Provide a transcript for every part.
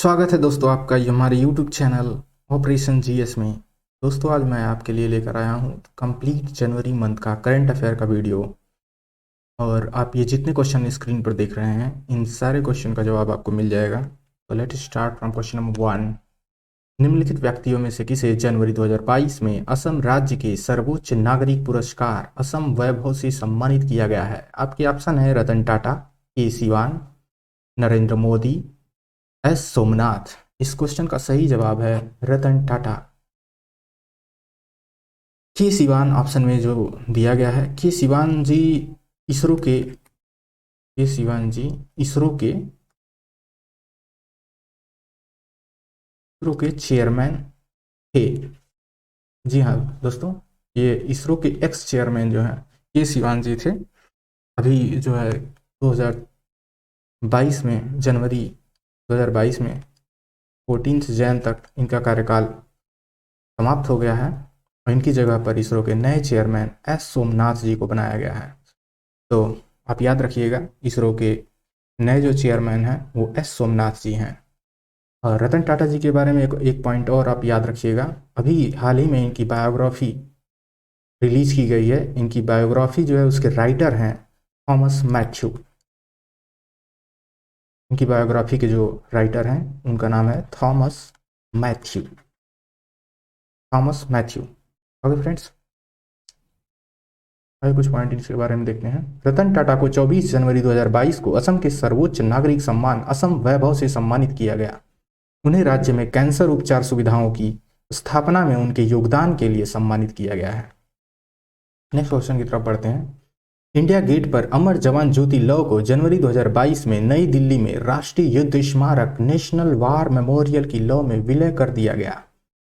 स्वागत है दोस्तों आपका ये हमारे YouTube चैनल ऑपरेशन जीएस में। दोस्तों आज मैं आपके लिए लेकर आया हूँ कंप्लीट जनवरी मंथ का करंट अफेयर का वीडियो। और आप ये जितने क्वेश्चन स्क्रीन पर देख रहे हैं इन सारे क्वेश्चन का जवाब आपको मिल जाएगा। तो let start from question number 1। निम्नलिखित व्यक्तियों में से किसे जनवरी 2022 में असम राज्य के सर्वोच्च नागरिक पुरस्कार असम वैभव से सम्मानित किया गया है? आपके ऑप्शन है रतन टाटा, के सीवान, नरेंद्र मोदी, एस सोमनाथ। इस क्वेश्चन का सही जवाब है रतन टाटा। के सिवान ऑप्शन में जो दिया गया है, के सिवान जी इसरो के के सिवान जी इसरो के चेयरमैन थे। जी हाँ दोस्तों, ये इसरो के एक्स चेयरमैन जो है के सिवान जी थे। अभी जो है 2022 में, जनवरी 2022 में 14 जैन तक इनका कार्यकाल समाप्त हो गया है और इनकी जगह पर इसरो के नए चेयरमैन एस सोमनाथ जी को बनाया गया है। तो आप याद रखिएगा, इसरो के नए जो चेयरमैन हैं वो एस सोमनाथ जी हैं। और रतन टाटा जी के बारे में एक पॉइंट और आप याद रखिएगा, अभी हाल ही में इनकी बायोग्राफी रिलीज की गई है। इनकी बायोग्राफी जो है उसके राइटर हैं थॉमस मैथ्यू। इनकी बायोग्राफी के जो राइटर हैं उनका नाम है Matthew Thomas Matthew. Okay friends, आइए कुछ पॉइंट इसके बारे में देखते हैं। रतन टाटा को 24 जनवरी 2022 को असम के सर्वोच्च नागरिक सम्मान असम वैभव से सम्मानित किया गया। उन्हें राज्य में कैंसर उपचार सुविधाओं की स्थापना में उनके योगदान के लिए सम्मानित किया गया है। नेक्स्ट क्वेश्चन की तरफ बढ़ते हैं। इंडिया गेट पर अमर जवान ज्योति लौ को जनवरी 2022 में नई दिल्ली में राष्ट्रीय युद्ध स्मारक नेशनल वार मेमोरियल की लौ में विलय कर दिया गया।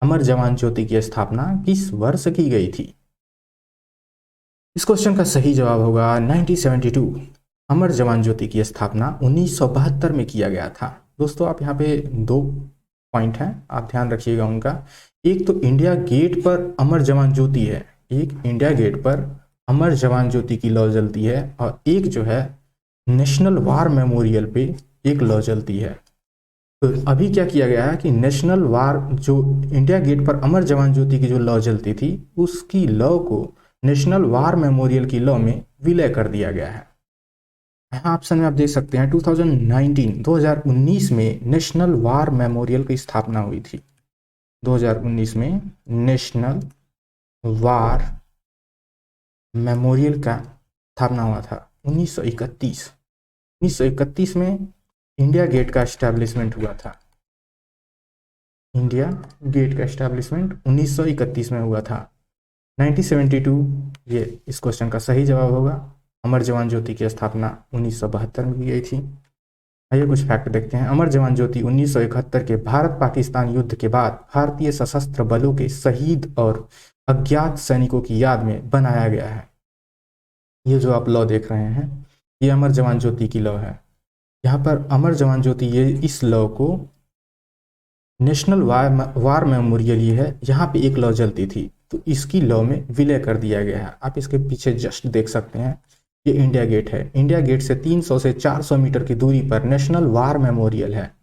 अमर जवान ज्योति की स्थापना किस वर्ष की गई थी? इस क्वेश्चन का सही जवाब होगा 1972। अमर जवान ज्योति की स्थापना 1972 में किया गया था। दोस्तों आप यहाँ पे दो पॉइंट हैं, आप ध्यान रखिएगा उनका। एक तो इंडिया गेट पर अमर जवान ज्योति है, एक इंडिया गेट पर अमर जवान ज्योति की लौ जलती है, और एक जो है नेशनल वार मेमोरियल पे एक लौ जलती है। तो अभी क्या किया गया है कि नेशनल वार जो इंडिया गेट पर अमर जवान ज्योति की जो लौ जलती थी उसकी लौ को नेशनल वार मेमोरियल की लौ में विलय कर दिया गया है। यहाँ ऑप्शन में आप देख सकते हैं 2019 में नेशनल वार मेमोरियल की स्थापना हुई थी। 2019 में नेशनल वार मेमोरियल का स्थापना हुआ था। 1931 में इंडिया गेट का एस्टैब्लिशमेंट हुआ था। इंडिया गेट का एस्टैब्लिशमेंट 1931 में हुआ था। 1972 ये इस क्वेश्चन का सही जवाब होगा। अमर जवान ज्योति की स्थापना 1972 में की गई थी। आइए कुछ फैक्ट देखते हैं। अमर जवान ज्योति 1971 के भारत पाकिस्तान युद्ध के बाद भारतीय सशस्त्र बलों के शहीद और अज्ञात सैनिकों की याद में बनाया गया है। ये जो आप लौ देख रहे हैं ये अमर जवान ज्योति की लौ है। यहाँ पर अमर जवान ज्योति, ये इस लौ को नेशनल वार मेमोरियल ये है, यहाँ पे एक लौ जलती थी तो इसकी लौ में विलय कर दिया गया है। आप इसके पीछे जस्ट देख सकते हैं, ये इंडिया गेट है। इंडिया गेट से 300 से 400 मीटर की दूरी पर नेशनल वार मेमोरियल है।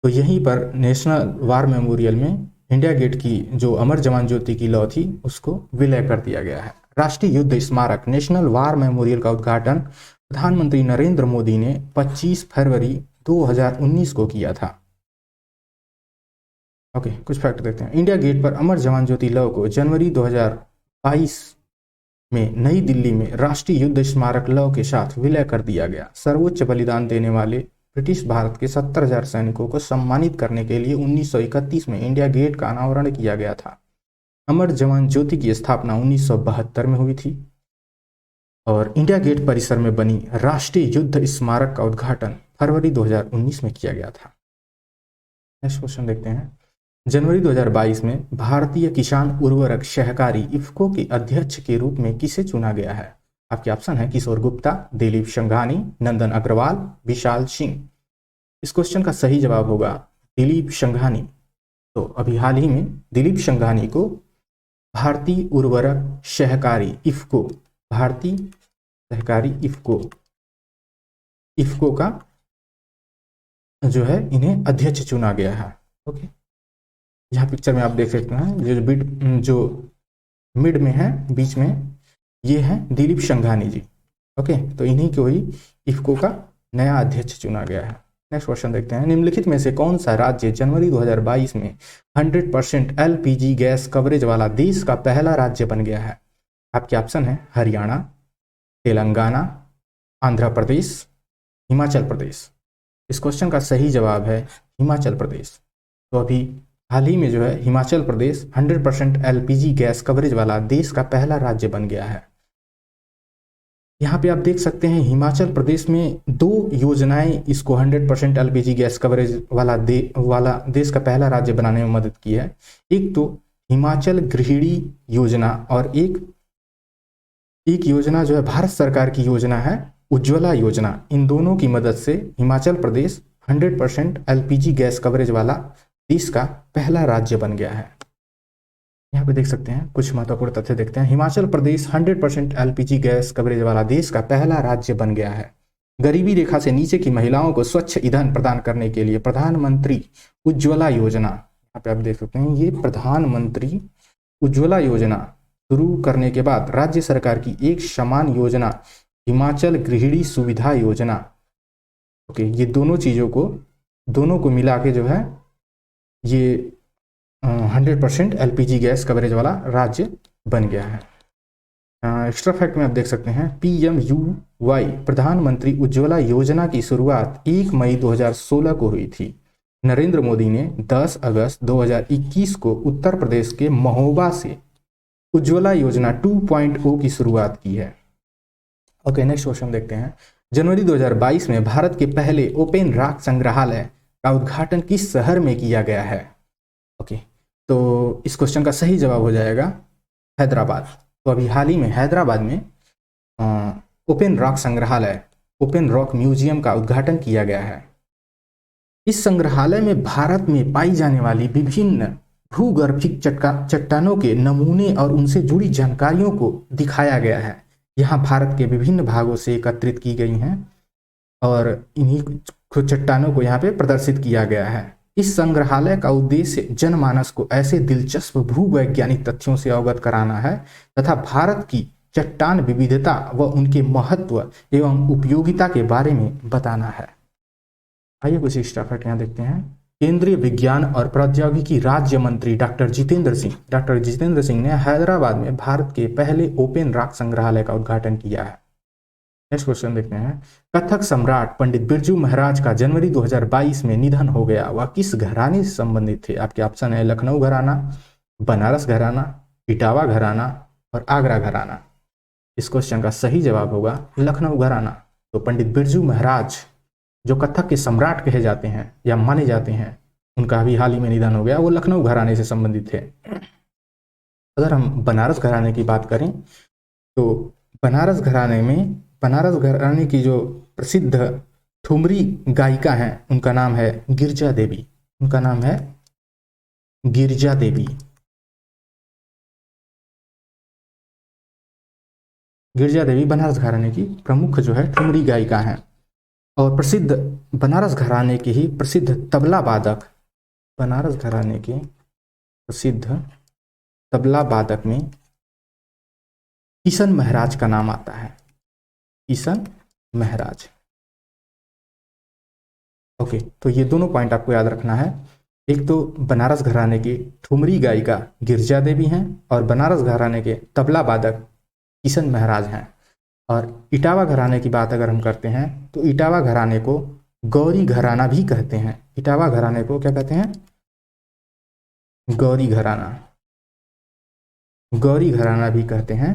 तो यहीं पर नेशनल वार मेमोरियल में इंडिया गेट की जो अमर जवान ज्योति की लौ थी उसको विलय कर दिया गया है। राष्ट्रीय युद्ध स्मारक नेशनल वार मेमोरियल का उद्घाटन प्रधानमंत्री नरेंद्र मोदी ने 25 फरवरी 2019 को किया था। ओके, कुछ फैक्ट देखते हैं। इंडिया गेट पर अमर जवान ज्योति लौ को जनवरी 2022 में नई दिल्ली में राष्ट्रीय युद्ध स्मारक लौ के साथ विलय कर दिया गया। सर्वोच्च बलिदान देने वाले ब्रिटिश भारत के 70,000 सैनिकों को सम्मानित करने के लिए 1931 में इंडिया गेट का अनावरण किया गया था। अमर जवान ज्योति की स्थापना 1972 में हुई थी और इंडिया गेट परिसर में बनी राष्ट्रीय युद्ध स्मारक का उद्घाटन फरवरी 2019 में किया गया था। नेक्स्ट क्वेश्चन देखते हैं। जनवरी 2022 में भारतीय किसान उर्वरक सहकारी इफ्को के अध्यक्ष के रूप में किसे चुना गया है? आपके ऑप्शन है किशोर गुप्ता, दिलीप संघानी, नंदन अग्रवाल, विशाल सिंह। इस क्वेश्चन का सही जवाब होगा दिलीप संघानी। तो अभी हाल ही में दिलीप संघानी को भारतीय उर्वरक सहकारी इफ्को, भारतीय सहकारी इफ्को का जो है इन्हें अध्यक्ष चुना गया है। ओके, यहाँ पिक्चर में आप देख सकते हैं जो मिड में है, बीच में, ये है दिलीप संघानी जी। ओके, तो इन्हीं को ही इफ्को का नया अध्यक्ष चुना गया है। नेक्स्ट क्वेश्चन देखते हैं, निम्नलिखित में से कौन सा राज्य जनवरी 2022 में 100% एलपीजी गैस कवरेज वाला देश का पहला राज्य बन गया है? आपके ऑप्शन है हरियाणा, तेलंगाना, आंध्र प्रदेश, हिमाचल प्रदेश। इस क्वेश्चन का सही जवाब है हिमाचल प्रदेश। तो अभी हाल ही में जो है Himachal Pradesh 100% LPG gas coverage वाला देश का पहला राज्य बन गया है। यहाँ पे आप देख सकते हैं हिमाचल प्रदेश में दो योजनाएं इसको 100% एलपीजी गैस कवरेज वाला देश का पहला राज्य बनाने में मदद की है। एक तो हिमाचल गृहिणी योजना और एक योजना जो है भारत सरकार की योजना है उज्ज्वला योजना। इन दोनों की मदद से Himachal Pradesh 100% LPG gas coverage वाला देश का पहला राज्य बन गया है। यहाँ पे देख सकते हैं कुछ महत्वपूर्ण तथ्य देखते हैं। Himachal Pradesh 100% LPG gas coverage वाला देश का पहला राज्य बन गया है। गरीबी रेखा से नीचे की महिलाओं को स्वच्छ ईंधन प्रदान करने के लिए प्रधानमंत्री उज्ज्वला योजना, यहाँ पे आप देख सकते हैं ये प्रधानमंत्री उज्ज्वला योजना शुरू करने के बाद राज्य सरकार की एक समान योजना हिमाचल गृहिणी सुविधा योजना। ओके, ये दोनों को मिला के जो है ये 100% एलपीजी गैस कवरेज वाला राज्य बन गया है। एक्स्ट्रा फैक्ट में आप देख सकते हैं PMUY प्रधानमंत्री उज्ज्वला योजना की शुरुआत 1 मई 2016 को हुई थी। नरेंद्र मोदी ने 10 अगस्त 2021 को उत्तर प्रदेश के महोबा से उज्ज्वला योजना 2.0 की शुरुआत की है। ओके, नेक्स्ट क्वेश्चन देखते हैं, जनवरी 2022 में भारत के पहले ओपन रॉक संग्रहालय का उद्घाटन किस शहर में किया गया है? ओके, तो इस क्वेश्चन का सही जवाब हो जाएगा हैदराबाद। तो अभी हाल ही में हैदराबाद में ओपन रॉक संग्रहालय, ओपन रॉक म्यूजियम का उद्घाटन किया गया है। इस संग्रहालय में भारत में पाई जाने वाली विभिन्न भूगर्भिक चट्टानों के नमूने और उनसे जुड़ी जानकारियों को दिखाया गया है। यहाँ भारत के विभिन्न भागों से एकत्रित की गई हैं और इन्हीं चट्टानों को यहाँ पे प्रदर्शित किया गया है। इस संग्रहालय का उद्देश्य जनमानस को ऐसे दिलचस्प भूवैज्ञानिक तथ्यों से अवगत कराना है तथा भारत की चट्टान विविधता व उनके महत्व एवं उपयोगिता के बारे में बताना है। आइए कुछ एक्स्ट्रा फैक्ट यहाँ देखते हैं। केंद्रीय विज्ञान और प्रौद्योगिकी राज्य मंत्री डॉक्टर जितेंद्र सिंह ने हैदराबाद में भारत के पहले ओपन रॉक संग्रहालय का उद्घाटन किया है। नेक्स्ट क्वेश्चन देखते हैं, कथक सम्राट पंडित बिरजू महाराज का जनवरी 2022 में निधन हो गया। वह किस घराने से संबंधित थे? आपके ऑप्शन है लखनऊ घराना, बनारस घराना, इटावा घराना और आगरा घराना। इस क्वेश्चन का सही जवाब होगा लखनऊ घराना। तो पंडित बिरजू महाराज जो कथक के सम्राट कहे जाते हैं या माने जाते हैं, उनका भी हाल ही में निधन हो गया। वो लखनऊ घराने से संबंधित थे। अगर हम बनारस घराने की बात करें तो बनारस घराने की जो प्रसिद्ध ठुमरी गायिका हैं उनका नाम है गिरजा देवी। उनका नाम है गिरजा देवी। गिरजा देवी बनारस घराने की प्रमुख जो है ठुमरी गायिका हैं और प्रसिद्ध बनारस घराने के ही प्रसिद्ध तबला वादक, बनारस घराने के प्रसिद्ध तबला वादक में किशन महराज का नाम आता है। किशन महराज। ओके, तो ये दोनों पॉइंट आपको याद रखना है। एक तो बनारस घराने की ठुमरी गायिका गिरजा देवी हैं और बनारस घराने के तबला वादक किशन महराज हैं। और इटावा घराने की बात अगर हम करते हैं तो इटावा घराने को गौरी घराना भी कहते हैं। इटावा घराने को क्या कहते हैं? गौरी घराना भी कहते हैं।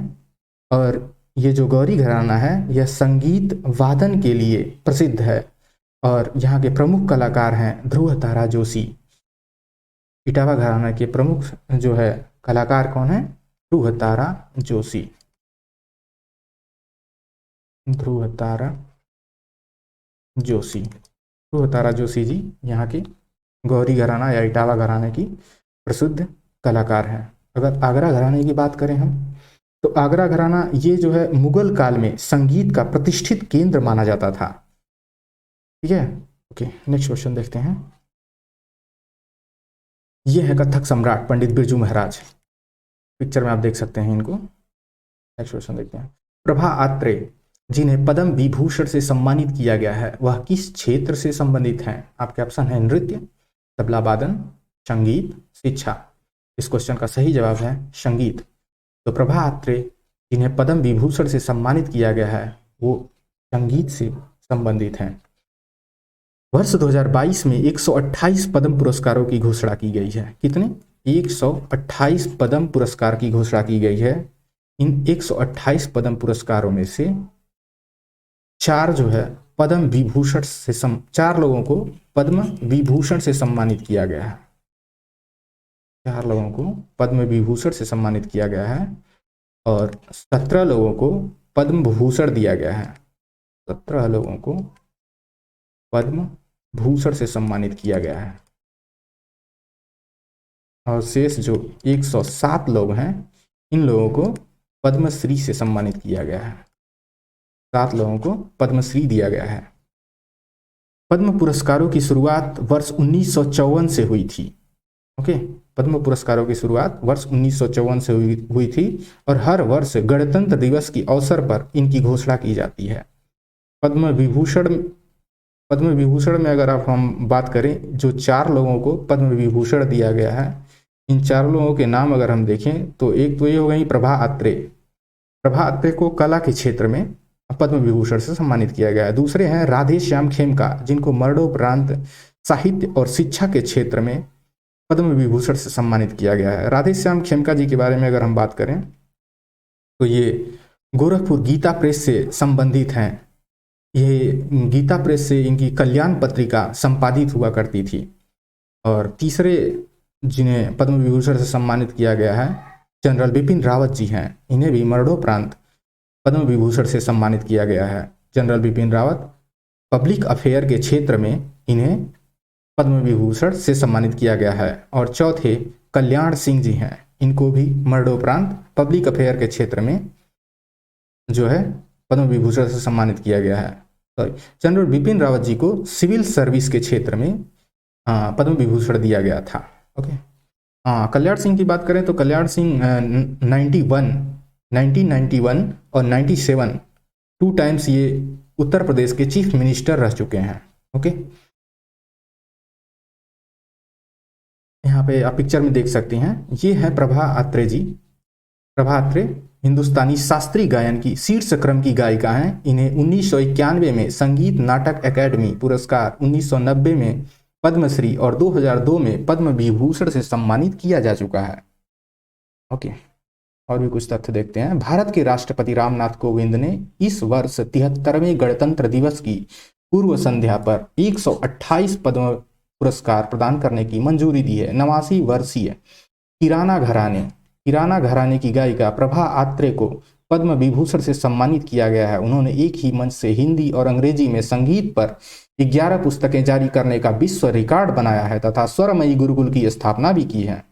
और ये जो गौरी घराना है यह संगीत वादन के लिए प्रसिद्ध है और यहाँ के प्रमुख कलाकार हैं ध्रुव तारा जोशी। इटावा घराना के प्रमुख जो है कलाकार कौन है? ध्रुव तारा जोशी। ध्रुव तारा जोशी जी यहाँ के गौरी घराना या इटावा घराने की प्रसिद्ध कलाकार हैं। अगर आगरा घराने की बात करें हम तो आगरा घराना ये जो है मुगल काल में संगीत का प्रतिष्ठित केंद्र माना जाता था। ठीक है, ओके, नेक्स्ट क्वेश्चन देखते हैं। ये है कथक सम्राट पंडित बिरजू महाराज। पिक्चर में आप देख सकते हैं इनको। नेक्स्ट क्वेश्चन देखते हैं। प्रभा अत्रे जिन्हें पद्म विभूषण से सम्मानित किया गया है वह किस क्षेत्र से संबंधित हैं? आपके ऑप्शन है नृत्य, तबला वादन, संगीत, शिक्षा। इस क्वेश्चन का सही जवाब है संगीत। तो प्रभा अत्रे जिन्हें पद्म विभूषण से सम्मानित किया गया है वो संगीत से संबंधित हैं। वर्ष 2022 में 128 पद्म पुरस्कारों की घोषणा की गई है। कितने? 128 पद्म पुरस्कार की घोषणा की गई है। इन 128 पद्म पुरस्कारों में से 4 जो है पद्म विभूषण से 4 लोगों को पद्म विभूषण से सम्मानित किया गया है। 4 लोगों को पद्म विभूषण से सम्मानित किया गया है और 17 लोगों को पद्म भूषण दिया गया है। 17 लोगों को पद्म भूषण से सम्मानित किया गया है और शेष जो 107 लोग हैं इन लोगों को पद्मश्री से सम्मानित किया गया है। 7 लोगों को पद्मश्री दिया गया है। पद्म पुरस्कारों की शुरुआत वर्ष 1954 से हुई थी। ओके, पद्म पुरस्कारों की शुरुआत वर्ष 1954 से हुई थी और हर वर्ष गणतंत्र दिवस के अवसर पर इनकी घोषणा की जाती है। पद्म विभूषण में अगर आप हम बात करें, जो 4 लोगों को पद्म विभूषण दिया गया है, इन 4 लोगों के नाम अगर हम देखें तो एक तो ये हो गई प्रभा अत्रे। प्रभा अत्रे को कला के क्षेत्र में पद्म विभूषण से सम्मानित किया गया है। दूसरे हैं राधे श्याम खेमका जिनको मरणोपरांत साहित्य और शिक्षा के क्षेत्र में पद्म विभूषण से सम्मानित किया गया है। राधे श्याम खेमका जी के बारे में अगर हम बात करें तो ये गोरखपुर गीता प्रेस से संबंधित हैं। ये गीता प्रेस से इनकी कल्याण पत्रिका संपादित हुआ करती थी। और तीसरे जिन्हें पद्म विभूषण से सम्मानित किया गया है जनरल बिपिन रावत जी हैं। इन्हें भी मरणोपरांत पद्म विभूषण से सम्मानित किया गया है। General Bipin Rawat public affair के क्षेत्र में इन्हें पद्म विभूषण से सम्मानित किया गया है। और चौथे कल्याण सिंह जी हैं, इनको भी मरणोपरांत पब्लिक अफेयर के क्षेत्र में जो है पद्म विभूषण से सम्मानित किया गया है। जनरल बिपिन रावत जी को सिविल सर्विस के क्षेत्र में पद्म विभूषण दिया गया था। ओके, कल्याण सिंह की बात करें तो कल्याण सिंह 1991 और 97 2 टाइम्स ये उत्तर प्रदेश के चीफ मिनिस्टर रह चुके हैं। ओके, यहाँ पे आप पिक्चर में देख सकते हैं, ये है प्रभा अत्रे जी। प्रभा अत्रे हिंदुस्तानी शास्त्रीय गायन की शीर्ष क्रम की गायिका हैं। इन्हें 1991 में संगीत नाटक अकादमी पुरस्कार, 1990 में पद्मश्री और 2002 में पद्म विभूषण से सम्मानित किया जा चुका है। ओके, और भी कुछ तथ्य देखते हैं। भारत के राष्ट्रपति रामनाथ कोविंद ने इस वर्ष 73वें गणतंत्र दिवस की पूर्व संध्या पर 128 पद्म पुरस्कार प्रदान करने की मंजूरी दी है। 89 वर्षीय किराना घराने की गायिका प्रभा अत्रे को पद्म विभूषण से सम्मानित किया गया है। उन्होंने एक ही मंच से हिंदी और अंग्रेजी में संगीत पर 11 पुस्तकें जारी करने का विश्व रिकॉर्ड बनाया है तथा स्वरमयी गुरुकुल की स्थापना भी की है।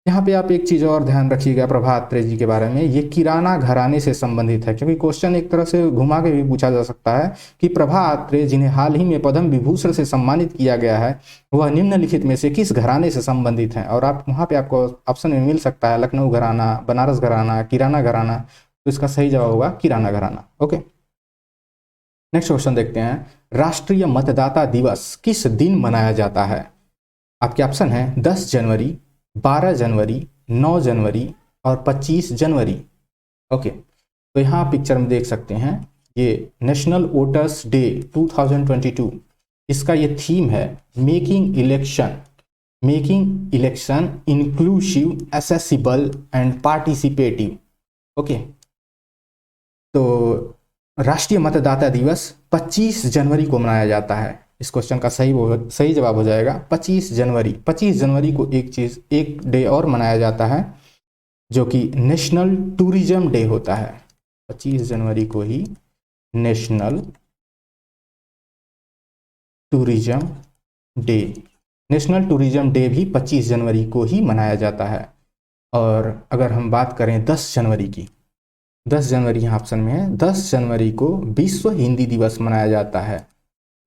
यहाँ पे आप एक चीज और ध्यान रखिएगा प्रभा अत्रे जी के बारे में, ये किराना घराने से संबंधित है, क्योंकि क्वेश्चन एक तरह से घुमा के भी पूछा जा सकता है कि प्रभा अत्रे जिन्हें हाल ही में पद्म विभूषण से सम्मानित किया गया है वह निम्नलिखित में से किस घराने से संबंधित हैं। और आप वहाँ पे आपको ऑप्शन में मिल सकता है लखनऊ घराना, बनारस घराना, किराना घराना। तो इसका सही जवाब होगा किराना घराना। ओके, नेक्स्ट क्वेश्चन देखते हैं। राष्ट्रीय मतदाता दिवस किस दिन मनाया जाता है? आपके ऑप्शन है 10 जनवरी, 12 जनवरी, 9 जनवरी और 25 जनवरी। ओके, तो यहाँ पिक्चर में देख सकते हैं ये नेशनल वोटर्स डे 2022, इसका ये थीम है making election inclusive, accessible and participative. Okay, तो राष्ट्रीय मतदाता दिवस 25 जनवरी को मनाया जाता है। इस क्वेश्चन का सही जवाब हो जाएगा 25 जनवरी। 25 जनवरी को एक डे और मनाया जाता है जो कि नेशनल टूरिज्म डे होता है। 25 जनवरी को ही नेशनल टूरिज्म डे भी 25 जनवरी को ही मनाया जाता है। और अगर हम बात करें 10 जनवरी की, 10 जनवरी यहाँ ऑप्शन में है, 10 जनवरी को विश्व हिंदी दिवस मनाया जाता है।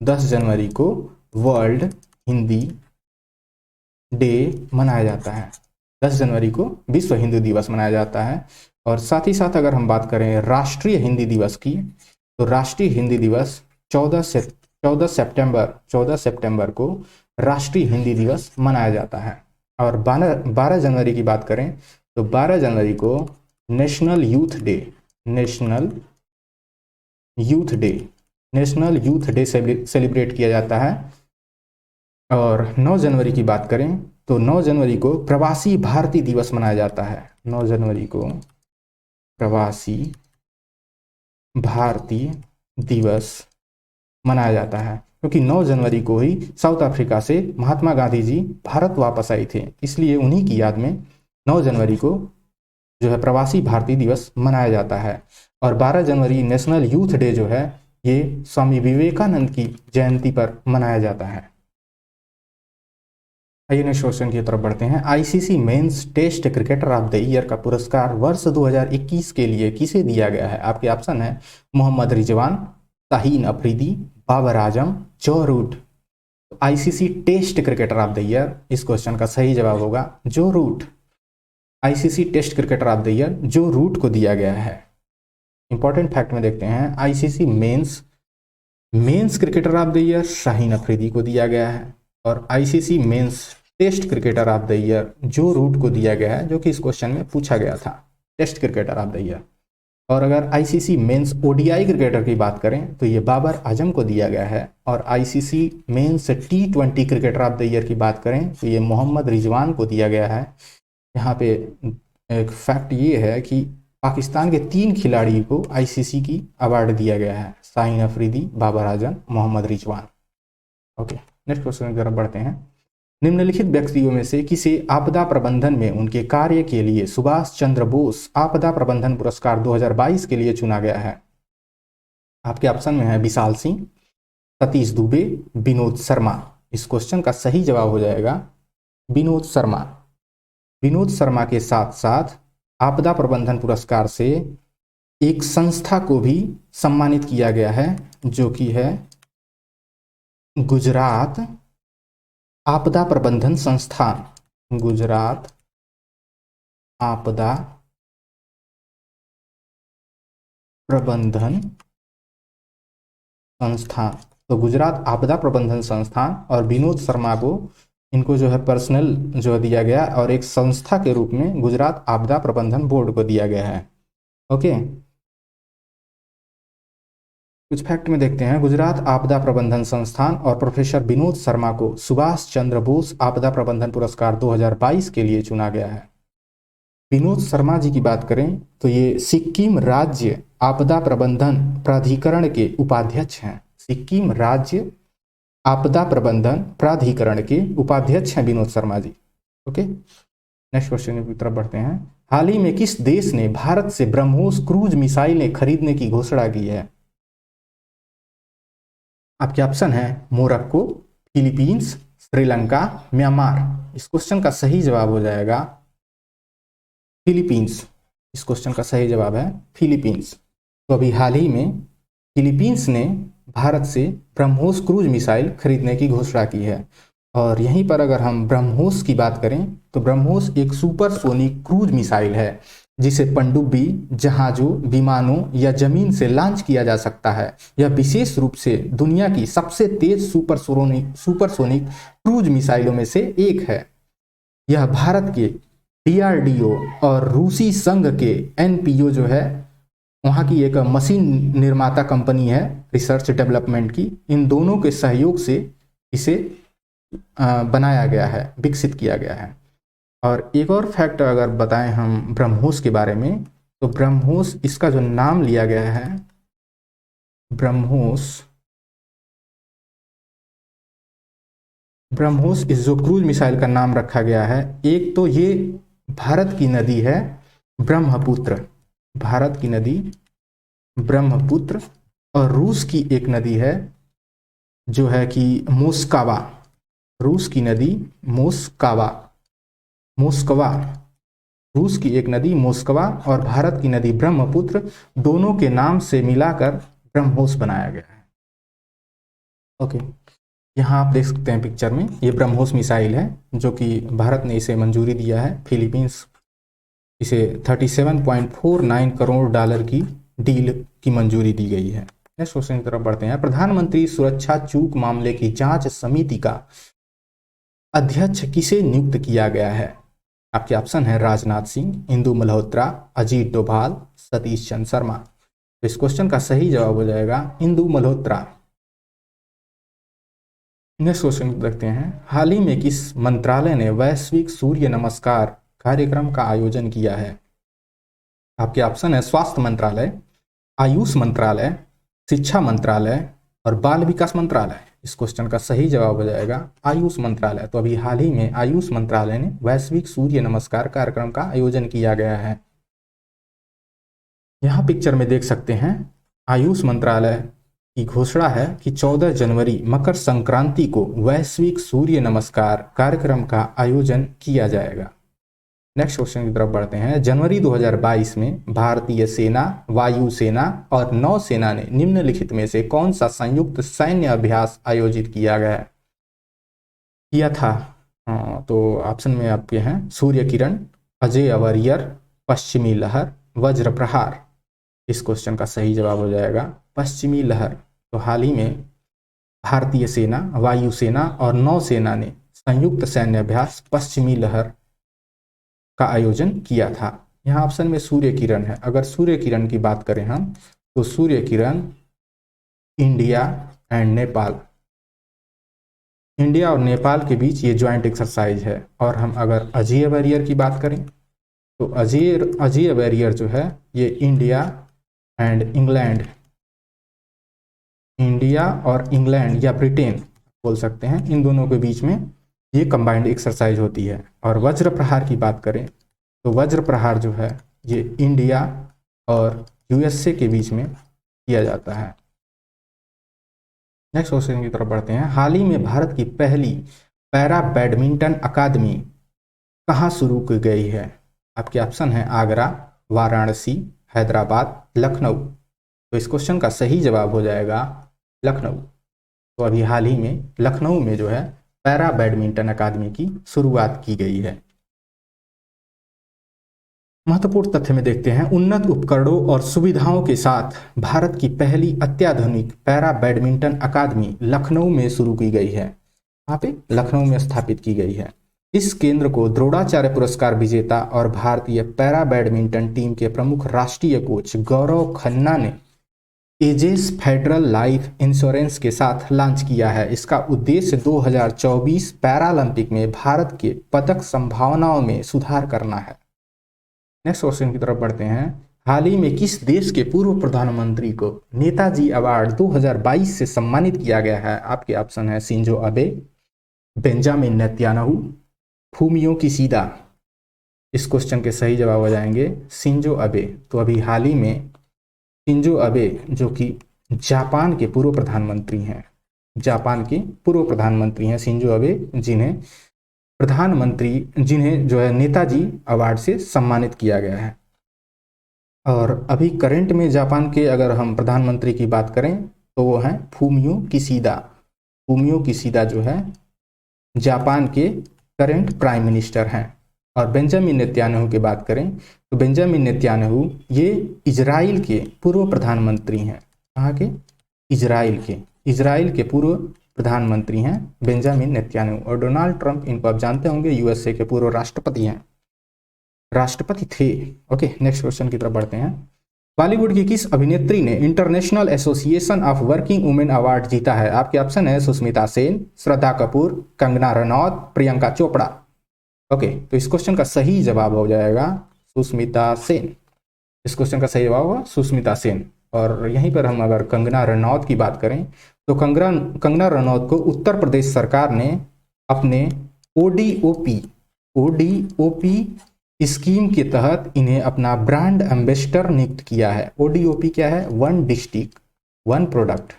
10 जनवरी को वर्ल्ड हिंदी डे मनाया जाता है। 10 जनवरी को विश्व हिंदी दिवस मनाया जाता है। और साथ ही साथ अगर हम बात करें राष्ट्रीय हिंदी दिवस की, तो राष्ट्रीय हिंदी दिवस 14 सितंबर को राष्ट्रीय हिंदी दिवस मनाया जाता है। और 12 जनवरी की बात करें तो 12 जनवरी को नेशनल यूथ डे सेलिब्रेट किया जाता है। और 9 जनवरी की बात करें तो 9 जनवरी को प्रवासी भारतीय दिवस मनाया जाता है। 9 जनवरी को प्रवासी भारतीय दिवस मनाया जाता है, क्योंकि 9 जनवरी को ही साउथ अफ्रीका से महात्मा गांधी जी भारत वापस आए थे, इसलिए उन्हीं की याद में 9 जनवरी को जो है प्रवासी भारतीय दिवस मनाया जाता है। और 12 जनवरी नेशनल यूथ डे जो है ये स्वामी विवेकानंद की जयंती पर मनाया जाता है। आइए नेक्स्ट क्वेश्चन की तरफ बढ़ते हैं। ICC men's test cricketer of the year का पुरस्कार वर्ष 2021 के लिए किसे दिया गया है? आपके ऑप्शन है Mohammad Rizwan, Shaheen Afridi, Babar Azam, Joe Root. ICC test cricketer of the year, इस क्वेश्चन का सही जवाब होगा Joe Root. ICC test cricketer of the year Joe Root को दिया गया है। इंपॉर्टेंट फैक्ट में देखते हैं, ICC men's cricketer of the year Shaheen Afridi को दिया गया है, और ICC men's test cricketer of the year Joe Root को दिया गया है, जो कि इस क्वेश्चन में पूछा गया था, test cricketer of the year. और अगर आईसीसी मेंस ओडीआई क्रिकेटर की बात करें तो ये बाबर आजम को दिया गया है। और ICC mains T20 cricketer of the year की बात करें तो ये मोहम्मद रिजवान को दिया गया है। यहाँ पे एक फैक्ट ये है कि पाकिस्तान के 3 खिलाड़ी को आईसीसी की अवार्ड दिया गया है, Shaheen Afridi, Babar Azam, Mohammad Rizwan. Okay, next question की तरफ बढ़ते हैं। निम्नलिखित व्यक्तियों में से किसे आपदा प्रबंधन में उनके कार्य के लिए सुभाष चंद्र बोस आपदा प्रबंधन पुरस्कार 2022 के लिए चुना गया है? आपके ऑप्शन में है विशाल सिंह, सतीश दुबे, विनोद शर्मा। इस क्वेश्चन का सही जवाब हो जाएगा विनोद शर्मा। विनोद शर्मा के साथ साथ आपदा प्रबंधन पुरस्कार से एक संस्था को भी सम्मानित किया गया है, जो कि है गुजरात आपदा प्रबंधन संस्थान। गुजरात आपदा प्रबंधन संस्थान। तो गुजरात आपदा प्रबंधन संस्थान और विनोद शर्मा को इनको जो है पर्सनल जो दिया गया, और एक संस्था के रूप में गुजरात आपदा प्रबंधन बोर्ड को दिया गया है। ओके, कुछ फैक्ट में देखते हैं। गुजरात आपदा प्रबंधन संस्थान और प्रोफेसर विनोद शर्मा को सुभाष चंद्र बोस आपदा प्रबंधन पुरस्कार 2022 के लिए चुना गया है। विनोद शर्मा जी की बात करें तो ये सिक्किम राज्य आपदा प्रबंधन प्राधिकरण के उपाध्यक्ष हैं। सिक्किम राज्य आपदा प्रबंधन प्राधिकरण के उपाध्यक्ष हैं Vinod Sharma ji. Okay, next question की तरफ बढ़ते हैं। हाल ही में किस देश ने भारत से ब्रह्मोस क्रूज मिसाइलें खरीदने की घोषणा की है? आपके ऑप्शन है मोरक्को, फिलीपींस, श्रीलंका, म्यांमार। इस क्वेश्चन का सही जवाब हो जाएगा फिलीपींस। इस क्वेश्चन का सही जवाब है फिलीपींस। तो अभी हाल ही में फिलीपींस ने भारत से ब्रह्मोस क्रूज मिसाइल खरीदने की घोषणा की है। और यहीं पर अगर हम ब्रह्मोस की बात करें तो ब्रह्मोस एक सुपरसोनिक क्रूज मिसाइल है, जिसे पनडुब्बी, जहाजों, विमानों या जमीन से लॉन्च किया जा सकता है। यह विशेष रूप से दुनिया की सबसे तेज सुपरसोनिक क्रूज मिसाइलों में से एक है। यह भारत के डीआरडीओ और रूसी संघ के एनपीओ जो है, वहाँ की एक मशीन निर्माता कंपनी है रिसर्च डेवलपमेंट की, इन दोनों के सहयोग से इसे बनाया गया है, विकसित किया गया है। और एक और फैक्ट अगर बताएं हम ब्रह्मोस के बारे में, तो ब्रह्मोस इसका जो नाम लिया गया है, ब्रह्मोस इस जो क्रूज मिसाइल का नाम रखा गया है, एक तो ये भारत की नदी है ब्रह्मपुत्र, भारत की नदी ब्रह्मपुत्र, और रूस की एक नदी है जो है कि मोस्कवा, रूस की नदी मोस्कवा, रूस की एक नदी मोस्कवा और भारत की नदी ब्रह्मपुत्र, दोनों के नाम से मिलाकर ब्रह्मोस बनाया गया है। ओके, यहाँ आप देख सकते हैं पिक्चर में, ये ब्रह्मोस मिसाइल है जो कि भारत ने इसे मंजूरी दिया है। फिलीपींस इसे 37.49 करोड़ डॉलर की डील की मंजूरी दी गई है। नेक्स्ट क्वेश्चन की तरफ बढ़ते हैं। प्रधानमंत्री सुरक्षा चूक मामले की जांच समिति का अध्यक्ष किसे नियुक्त किया गया है? आपके ऑप्शन है राजनाथ सिंह, इंदु मल्होत्रा, अजीत डोभाल, सतीश चंद्र शर्मा। तो इस क्वेश्चन का सही जवाब हो जाएगा इंदु मल्होत्रा। नेक्स्ट क्वेश्चन देखते हैं। हाल ही में किस मंत्रालय ने वैश्विक सूर्य नमस्कार कार्यक्रम का आयोजन किया है? आपके ऑप्शन है स्वास्थ्य मंत्रालय, आयुष मंत्रालय, शिक्षा मंत्रालय और बाल विकास मंत्रालय। इस क्वेश्चन का सही जवाब हो जाएगा आयुष मंत्रालय। तो अभी हाल ही में आयुष मंत्रालय ने वैश्विक सूर्य नमस्कार कार्यक्रम का आयोजन किया गया है। यहाँ पिक्चर में देख सकते हैं आयुष मंत्रालय की घोषणा है कि 14 जनवरी मकर संक्रांति को वैश्विक सूर्य नमस्कार कार्यक्रम का आयोजन किया जाएगा। नेक्स्ट क्वेश्चन की तरफ बढ़ते हैं। जनवरी 2022 में भारतीय सेना, वायुसेना और नौसेना ने निम्नलिखित में से कौन सा संयुक्त सैन्य अभ्यास आयोजित किया था? तो ऑप्शन में आपके हैं सूर्य किरण, अजय वॉरियर, पश्चिमी लहर, वज्र प्रहार। इस क्वेश्चन का सही जवाब हो जाएगा पश्चिमी लहर। तो हाल ही में भारतीय सेना, वायुसेना और नौसेना ने संयुक्त सैन्य अभ्यास पश्चिमी लहर का आयोजन किया था। यहाँ ऑप्शन में सूर्य किरण है। अगर सूर्य किरण की बात करें हम, तो Surya Kiran India and Nepal, India और नेपाल के बीच ये ज्वाइंट एक्सरसाइज है। और हम अगर अजय वॉरियर की बात करें, तो अजय वॉरियर जो है ये इंडिया एंड इंग्लैंड, इंडिया और इंग्लैंड या ब्रिटेन बोल सकते हैं, इन दोनों के बीच में ये कंबाइंड एक्सरसाइज होती है। और वज्र प्रहार की बात करें, तो वज्र प्रहार जो है ये इंडिया और यूएसए के बीच में किया जाता है। नेक्स्ट क्वेश्चन की तरफ बढ़ते हैं। हाल ही में भारत की पहली पैरा बैडमिंटन अकादमी कहाँ शुरू की गई है? आपके ऑप्शन है आगरा, वाराणसी, हैदराबाद, लखनऊ। तो इस क्वेश्चन का सही जवाब हो जाएगा लखनऊ। तो अभी हाल ही में लखनऊ में जो है पैरा बैडमिंटन अकादमी की शुरुआत की गई है। महत्वपूर्ण तथ्य में देखते हैं। उन्नत उपकरणों और सुविधाओं के साथ भारत की पहली अत्याधुनिक पैरा बैडमिंटन अकादमी लखनऊ में शुरू की गई है। यहाँ पे लखनऊ में स्थापित की गई है। इस केंद्र को द्रोणाचार्य पुरस्कार विजेता और भारतीय पैरा बैडमिंटन टीम के प्रमुख राष्ट्रीय कोच गौरव खन्ना ने एजेस फेडरल लाइफ इंश्योरेंस के साथ लॉन्च किया है। इसका उद्देश्य 2024 पैरालंपिक में भारत के पदक संभावनाओं में सुधार करना है। नेक्स्ट क्वेश्चन की तरफ बढ़ते हैं। हाल ही में किस देश के पूर्व प्रधानमंत्री को नेताजी अवार्ड 2022 से सम्मानित किया गया है? आपके ऑप्शन है Shinzo Abe, Benjamin Netanyahu, Fumio Kishida. इस क्वेश्चन के सही जवाब हो जाएंगे शिंजो अबे। तो अभी हाल ही में शिंजो अबे जो कि जापान के पूर्व प्रधानमंत्री हैं, जापान के पूर्व प्रधानमंत्री हैं शिंजो अबे, जिन्हें जो है नेताजी अवार्ड से सम्मानित किया गया है। और अभी करंट में जापान के अगर हम प्रधानमंत्री की बात करें तो वो हैं फूमियो किशिदा। फूमियो किशिदा जो है जापान के करंट प्राइम मिनिस्टर हैं। और बेंजामिन नेतन्याहू की बात करें तो बेंजामिन नेतन्याहू ये इजराइल के पूर्व प्रधानमंत्री हैं। कहाँ के? इजराइल के पूर्व प्रधानमंत्री हैं बेंजामिन नेतन्याहू। और डोनाल्ड ट्रंप, इनको आप जानते होंगे, यूएसए के पूर्व राष्ट्रपति थे। ओके, नेक्स्ट क्वेश्चन की तरफ बढ़ते हैं। बॉलीवुड की किस अभिनेत्री ने international association of working women award जीता है? आपके ऑप्शन है सुष्मिता सेन, श्रद्धा कपूर, कंगना रनौत, प्रियंका चोपड़ा। ओके, तो इस क्वेश्चन का सही जवाब हो जाएगा सुष्मिता सेन। इस क्वेश्चन का सही जवाब होगा सुष्मिता सेन। और यहीं पर हम अगर कंगना रनौत की बात करें तो कंगना रनौत को उत्तर प्रदेश सरकार ने अपने ओडीओपी स्कीम के तहत इन्हें अपना ब्रांड एम्बेसडर नियुक्त किया है। ओडीओपी क्या है? One district one product,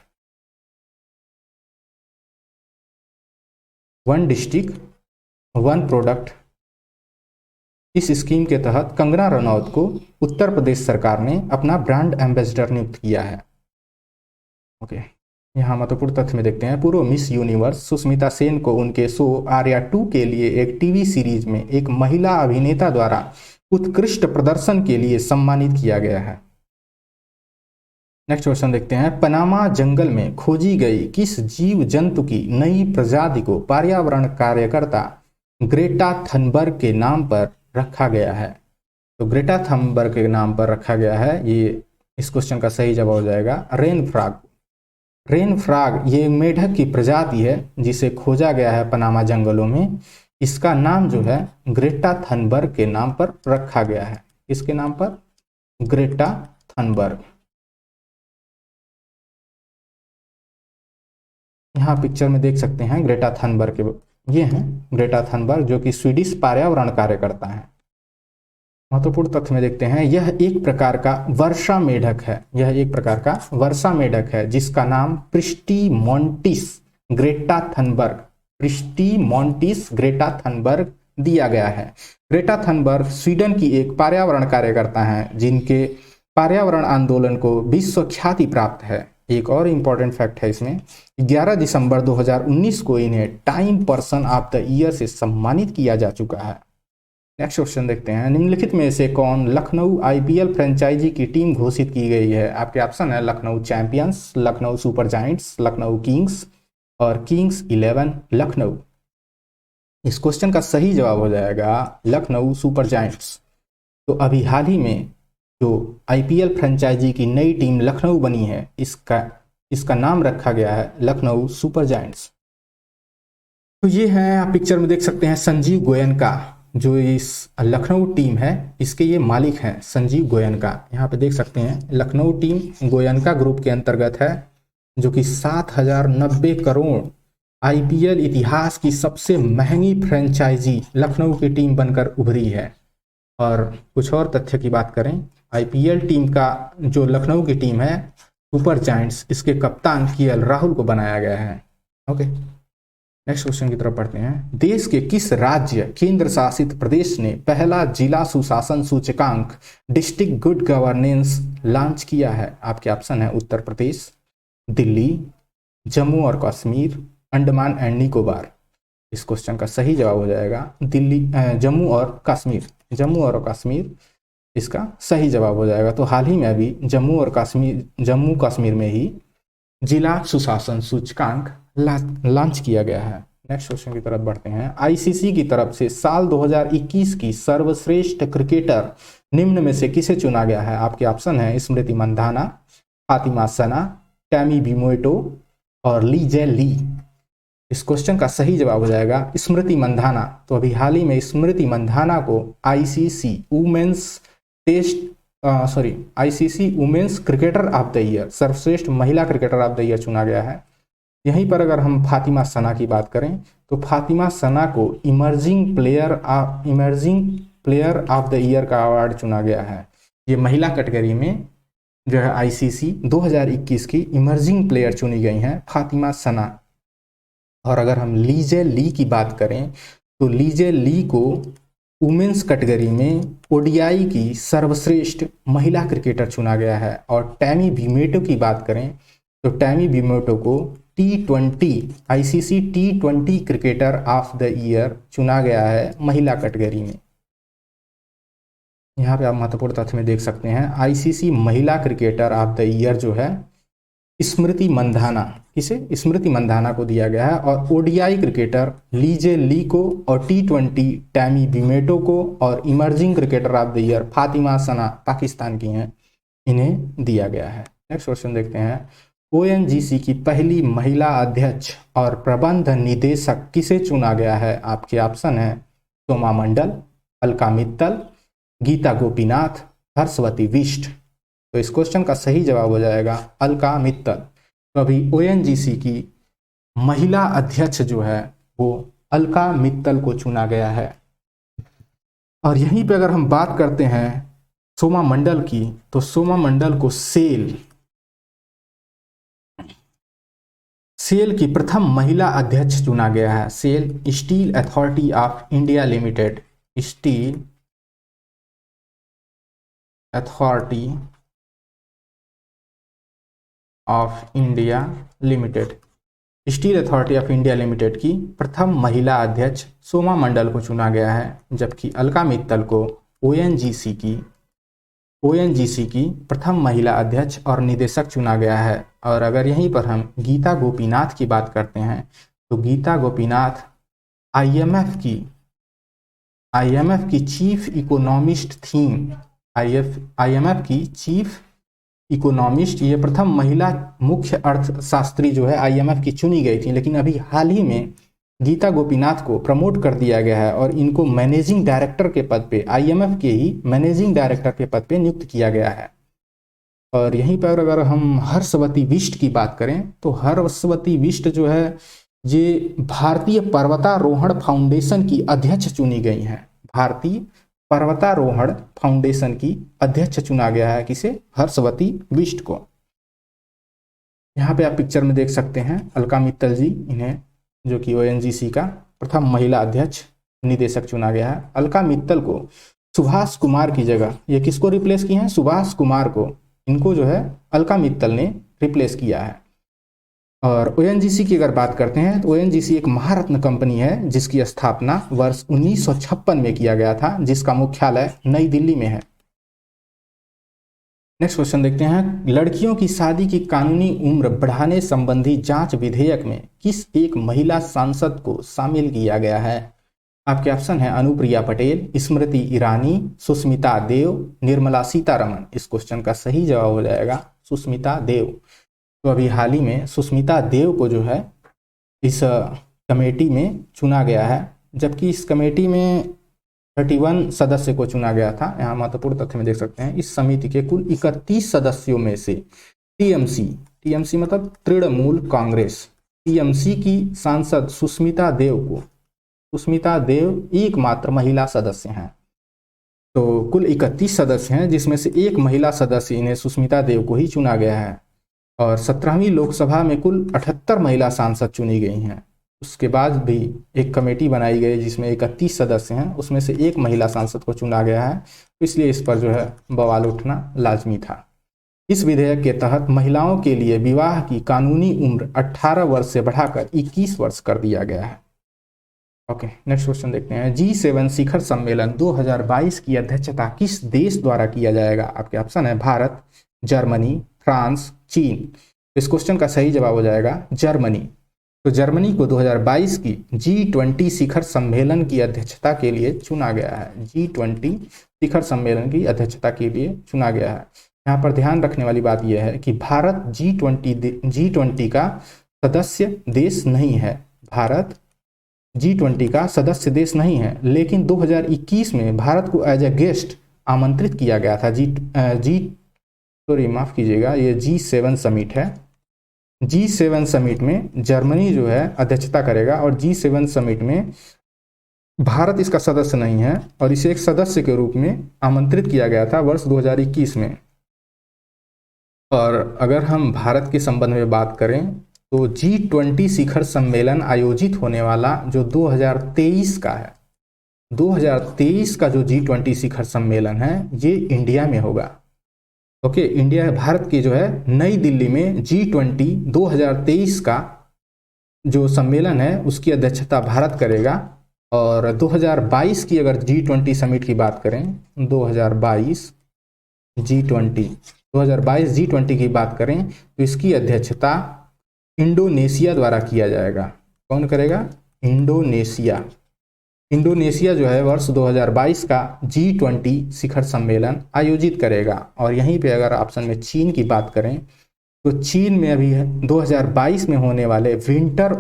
one district one product. इस स्कीम के तहत कंगना रनौत को उत्तर प्रदेश सरकार ने अपना ब्रांड एम्बेसडर नियुक्त किया है। ओके, यहाँ महत्वपूर्ण तथ्य में देखते हैं, पूर्व मिस यूनिवर्स सुष्मिता सेन को उनके शो आर्या 2 के लिए एक टीवी सीरीज में एक महिला अभिनेता द्वारा उत्कृष्ट प्रदर्शन के लिए सम्मानित किया गया है। नेक्स्ट क्वेश्चन देखते हैं, पनामा जंगल में खोजी गई किस जीव जंतु की नई प्रजाति को पर्यावरण कार्यकर्ता ग्रेटा थनबर्ग के नाम पर रखा गया है? तो ग्रेटा थनबर्ग के नाम पर रखा गया है, ये इस क्वेश्चन का सही जवाब हो जाएगा रेन फ्रॉग। रेन फ्रॉग ये मेढक की प्रजाति है जिसे खोजा गया है पनामा जंगलों में। इसका नाम जो है ग्रेटा थनबर्ग के नाम पर रखा गया है। इसके नाम पर ग्रेटा थनबर्ग। यहाँ पिक्चर में देख सकते हैं ग्रेटा थनबर्ग के, ये हैं ग्रेटा थनबर्ग जो कि स्वीडिश पर्यावरण कार्यकर्ता हैं। महत्वपूर्ण तथ्य में देखते हैं, यह एक प्रकार का वर्षा मेढक है। यह एक प्रकार का वर्षा मेढक है जिसका नाम प्रिस्टीमोंटिस ग्रेटा थनबर्ग, प्रिस्टीमोंटिस ग्रेटा थनबर्ग दिया गया है। ग्रेटा थनबर्ग स्वीडन की एक पर्यावरण कार्यकर्ता हैं जिनके पर्यावरण आंदोलन को विश्व ख्याति प्राप्त है। एक और इम्पॉर्टेंट फैक्ट है इसमें, 11 दिसंबर 2019 को इन्हें time person of the year से सम्मानित किया जा चुका है। नेक्स्ट क्वेश्चन देखते हैं, निम्नलिखित में से कौन लखनऊ आईपीएल फ्रेंचाइजी की टीम घोषित की गई है? आपके ऑप्शन है Lucknow champions, Lucknow super giants, Lucknow Kings और किंग्स 11 लखनऊ। इस क्वेश्चन का सही जवाब हो जाएगा लखनऊ सुपर जायंट्स। तो अभी हाल ही में जो आईपीएल फ्रेंचाइजी की नई टीम लखनऊ बनी है, इसका नाम रखा गया है लखनऊ सुपर जायंट्स। तो ये है, आप पिक्चर में देख सकते हैं संजीव गोयनका, जो इस लखनऊ टीम है इसके ये मालिक हैं संजीव गोयनका। यहाँ पे देख सकते हैं लखनऊ टीम गोयनका ग्रुप के अंतर्गत है, जो कि 7090 करोड़ आईपीएल इतिहास की सबसे महंगी फ्रेंचाइजी लखनऊ की टीम बनकर उभरी है। और कुछ और तथ्य की बात करें, आईपीएल टीम का जो लखनऊ की टीम है सुपर जायंट्स, इसके कप्तान केएल राहुल को बनाया गया है। ओके, नेक्स्ट क्वेश्चन की तरफ पढ़ते हैं, देश के किस राज्य केंद्र शासित प्रदेश ने पहला जिला सुशासन सूचकांक डिस्ट्रिक्ट गुड गवर्नेंस लॉन्च किया है? आपके ऑप्शन है उत्तर प्रदेश, दिल्ली, जम्मू और कश्मीर, अंडमान एंड निकोबार। इस क्वेश्चन का सही जवाब हो जाएगा दिल्ली, जम्मू और कश्मीर। जम्मू और कश्मीर इसका सही जवाब हो जाएगा। तो हाल ही में अभी जम्मू कश्मीर में ही जिला सुशासन सूचकांक लॉन्च किया गया है। नेक्स्ट क्वेश्चन की तरफ बढ़ते हैं, आईसीसी की तरफ से साल 2021 की सर्वश्रेष्ठ क्रिकेटर निम्न में से किसे चुना गया है? आपके ऑप्शन है स्मृति मंधाना, फातिमा सना, टैमी बिमोएटो और ली जे ली। इस क्वेश्चन का सही जवाब हो जाएगा स्मृति मंधाना। तो अभी हाल ही में स्मृति मंधाना को ICC women's cricketer of the year, सर्वश्रेष्ठ महिला क्रिकेटर ऑफ द ईयर चुना गया है। यहीं पर अगर हम फातिमा सना की बात करें तो फातिमा सना को emerging player of the year का अवार्ड चुना गया है। ये महिला कैटेगरी में जो है आईसीसी 2021 की इमर्जिंग प्लेयर चुनी गई हैं फातिमा सना। और अगर हम ली जे ली की बात करें तो ली जे ली को वुमेन्स कैटेगरी में ओडीआई की सर्वश्रेष्ठ महिला क्रिकेटर चुना गया है। और टैमी बिमोएटो की बात करें तो टैमी बिमोएटो को T20 ICC T20 cricketer of the year चुना गया है महिला कैटेगरी में। यहाँ पे आप महत्वपूर्ण तथ्य में देख सकते हैं, आईसीसी महिला क्रिकेटर ऑफ द ईयर जो है स्मृति मंधाना, इसे स्मृति मंधाना को दिया गया है। और ओडीआई क्रिकेटर ली जे ली को और T20 टैमी बिमोएटो को और emerging cricketer of the year Fatima Sana Pakistan की हैं, इन्हें दिया गया है। नेक्स्ट क्वेश्चन देखते हैं, ओएनजीसी की पहली महिला अध्यक्ष और प्रबंध निदेशक किसे चुना गया है? आपके ऑप्शन है सोमा मंडल, अलका मित्तल, गीता गोपीनाथ, हर्षवती बिष्ट। तो इस क्वेश्चन का सही जवाब हो जाएगा अलका मित्तल। तो अभी ओएनजीसी की महिला अध्यक्ष जो है वो अलका मित्तल को चुना गया है। और यहीं पे अगर हम बात करते हैं सोमा मंडल की, तो सोमा मंडल को सेल की प्रथम महिला अध्यक्ष चुना गया है। SAIL steel authority of India limited, steel authority of India limited, steel authority of India limited की प्रथम महिला अध्यक्ष सोमा मंडल को चुना गया है, जबकि अलका मित्तल को ओएनजीसी की प्रथम महिला अध्यक्ष और निदेशक चुना गया है। और अगर यहीं पर हम गीता गोपीनाथ की बात करते हैं तो गीता गोपीनाथ आईएमएफ की चीफ इकोनॉमिस्ट थीम, आईएमएफ की चीफ इकोनॉमिस्ट, ये प्रथम महिला मुख्य अर्थशास्त्री जो है आईएमएफ की चुनी गई थी, लेकिन अभी हाल ही में गीता गोपीनाथ को प्रमोट कर दिया गया है और इनको मैनेजिंग डायरेक्टर के पद पे, आईएमएफ के ही मैनेजिंग डायरेक्टर के पद पे नियुक्त किया गया है। और यहीं पर अगर हम हर्षवती बिष्ट की बात करें तो हर्षवती बिष्ट जो है ये भारतीय पर्वतारोहण फाउंडेशन की अध्यक्ष चुनी गई हैं। भारतीय पर्वतारोहण फाउंडेशन की अध्यक्ष चुना गया है, किसे? हर्षवती बिष्ट को। यहाँ पे आप पिक्चर में देख सकते हैं अलका मित्तल जी, इन्हें जो कि ओएनजीसी का प्रथम महिला अध्यक्ष निदेशक चुना गया है। अलका मित्तल को सुभाष कुमार की जगह ये किसको रिप्लेस किए हैं? सुभाष कुमार को, इनको जो है अलका मित्तल ने रिप्लेस किया है। और ओएनजीसी की अगर बात करते हैं तो ओएनजीसी एक महारत्न कंपनी है जिसकी स्थापना वर्ष 1956 में किया गया था, जिसका मुख्यालय नई दिल्ली में है। नेक्स्ट क्वेश्चन देखते हैं, लड़कियों की शादी की कानूनी उम्र बढ़ाने संबंधी जांच विधेयक में किस एक महिला सांसद को शामिल किया गया है? आपके ऑप्शन है अनुप्रिया पटेल, स्मृति ईरानी, सुष्मिता देव, निर्मला सीतारमण। इस क्वेश्चन का सही जवाब हो जाएगा सुष्मिता देव। तो अभी हाल ही में सुष्मिता देव को जो है इस कमेटी में चुना गया है, जबकि इस कमेटी में 31 सदस्य को चुना गया था। यहाँ महत्वपूर्ण तथ्य में देख सकते हैं इस समिति के कुल 31 सदस्यों में से टीएमसी मतलब तृणमूल कांग्रेस, टीएमसी की सांसद सुष्मिता देव एकमात्र महिला सदस्य हैं। तो कुल 31 सदस्य हैं जिसमें से एक महिला सदस्य इन्हें सुष्मिता देव को ही चुना गया है। और 17वीं लोकसभा में कुल 78 महिला सांसद चुनी गई हैं। उसके बाद भी एक कमेटी बनाई गई जिसमें 31 सदस्य हैं, उसमें से एक महिला सांसद को चुना गया है, इसलिए इस पर जो है बवाल उठना लाजमी था। इस विधेयक के तहत महिलाओं के लिए विवाह की कानूनी उम्र 18 वर्ष से बढ़ाकर 21 वर्ष कर दिया गया है। ओके, नेक्स्ट क्वेश्चन देखते हैं, G7 शिखर सम्मेलन 2022 की अध्यक्षता किस देश द्वारा किया जाएगा? आपके ऑप्शन है भारत, जर्मनी, फ्रांस, चीन। इस क्वेश्चन का सही जवाब हो जाएगा जर्मनी। तो जर्मनी को 2022 की G20 शिखर सम्मेलन की अध्यक्षता के लिए चुना गया है। G20 शिखर सम्मेलन की अध्यक्षता के लिए चुना गया है। यहाँ पर ध्यान रखने वाली बात यह है कि भारत G20 का सदस्य देश नहीं है। भारत G20 का सदस्य देश नहीं है, लेकिन 2021 में भारत को एज ए गेस्ट आमंत्रित किया गया था। माफ कीजिएगा, ये G7 समिट है। G7 समिट में जर्मनी जो है अध्यक्षता करेगा और G7 समिट में भारत इसका सदस्य नहीं है और इसे एक सदस्य के रूप में आमंत्रित किया गया था वर्ष 2021 में। और अगर हम भारत के संबंध में बात करें तो G20 शिखर सम्मेलन आयोजित होने वाला जो 2023 का है, 2023 का जो G20 शिखर सम्मेलन है ये इंडिया में होगा। ओके, इंडिया भारत की जो है नई दिल्ली में G20 2023 का जो सम्मेलन है उसकी अध्यक्षता भारत करेगा। और 2022 की अगर G20 समिट की बात करें, 2022 G20 की बात करें तो इसकी अध्यक्षता इंडोनेशिया द्वारा किया जाएगा। कौन करेगा? इंडोनेशिया जो है वर्ष 2022 का G20 शिखर सम्मेलन आयोजित करेगा। और यहीं पे अगर ऑप्शन में चीन की बात करें तो चीन में अभी 2022 में होने वाले विंटर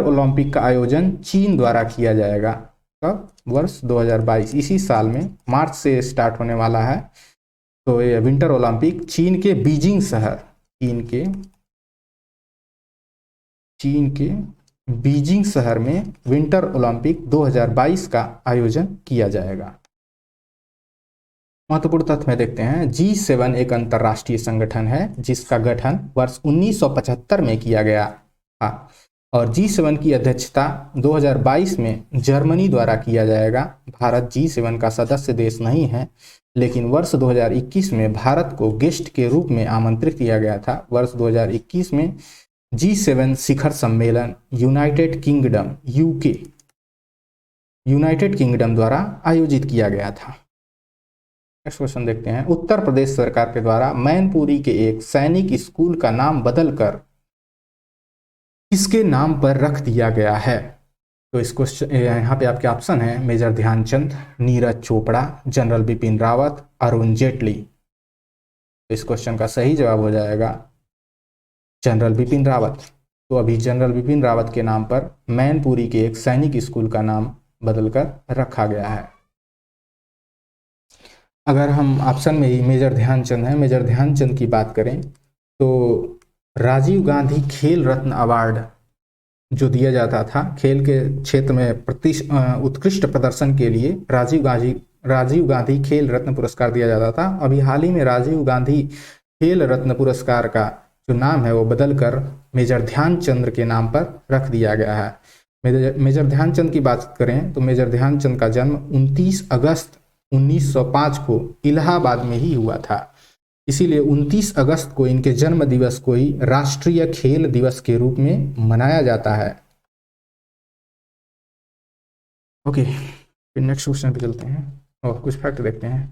ओलंपिक का आयोजन चीन द्वारा किया जाएगा। कब? वर्ष 2022, इसी साल में मार्च से स्टार्ट होने वाला है। तो ये विंटर ओलंपिक चीन के बीजिंग शहर, चीन के बीजिंग शहर में विंटर ओलंपिक 2022 का आयोजन किया जाएगा। महत्वपूर्ण तथ्य में देखते हैं, G7 एक अंतर्राष्ट्रीय संगठन है जिसका गठन वर्ष 1975 में किया गया था। और G7 की अध्यक्षता 2022 में जर्मनी द्वारा किया जाएगा। भारत G7 का सदस्य देश नहीं है, लेकिन वर्ष 2021 में भारत को गेस्ट के रूप में आमंत्रित किया गया था। वर्ष 2021 में G7 शिखर सम्मेलन यूनाइटेड किंगडम द्वारा आयोजित किया गया था। नेक्स्ट क्वेश्चन देखते हैं। उत्तर प्रदेश सरकार के द्वारा मैनपुरी के एक सैनिक स्कूल का नाम बदलकर किसके नाम पर रख दिया गया है? तो इस क्वेश्चन यहाँ पे आपके ऑप्शन है मेजर ध्यानचंद, नीरज चोपड़ा, जनरल बिपिन रावत, अरुण जेटली। तो इस क्वेश्चन का सही जवाब हो जाएगा जनरल बिपिन रावत। तो अभी जनरल बिपिन रावत के नाम पर मैनपुरी के एक सैनिक स्कूल का नाम बदलकर रखा गया है। अगर हम ऑप्शन में ही मेजर ध्यानचंद है, मेजर ध्यानचंद की बात करें तो राजीव गांधी खेल रत्न अवार्ड जो दिया जाता था खेल के क्षेत्र में उत्कृष्ट प्रदर्शन के लिए राजीव गांधी खेल रत्न पुरस्कार दिया जाता था। अभी हाल ही में राजीव गांधी खेल रत्न पुरस्कार का जो नाम है वो बदलकर मेजर ध्यानचंद के नाम पर रख दिया गया है। मेजर ध्यानचंद की बात करें तो मेजर ध्यानचंद का जन्म 29 अगस्त 1905 को इलाहाबाद में ही हुआ था, इसीलिए 29 अगस्त को इनके जन्म दिवस को ही राष्ट्रीय खेल दिवस के रूप में मनाया जाता है। ओके, फिर नेक्स्ट क्वेश्चन पे चलते हैं और कुछ फैक्ट देखते हैं।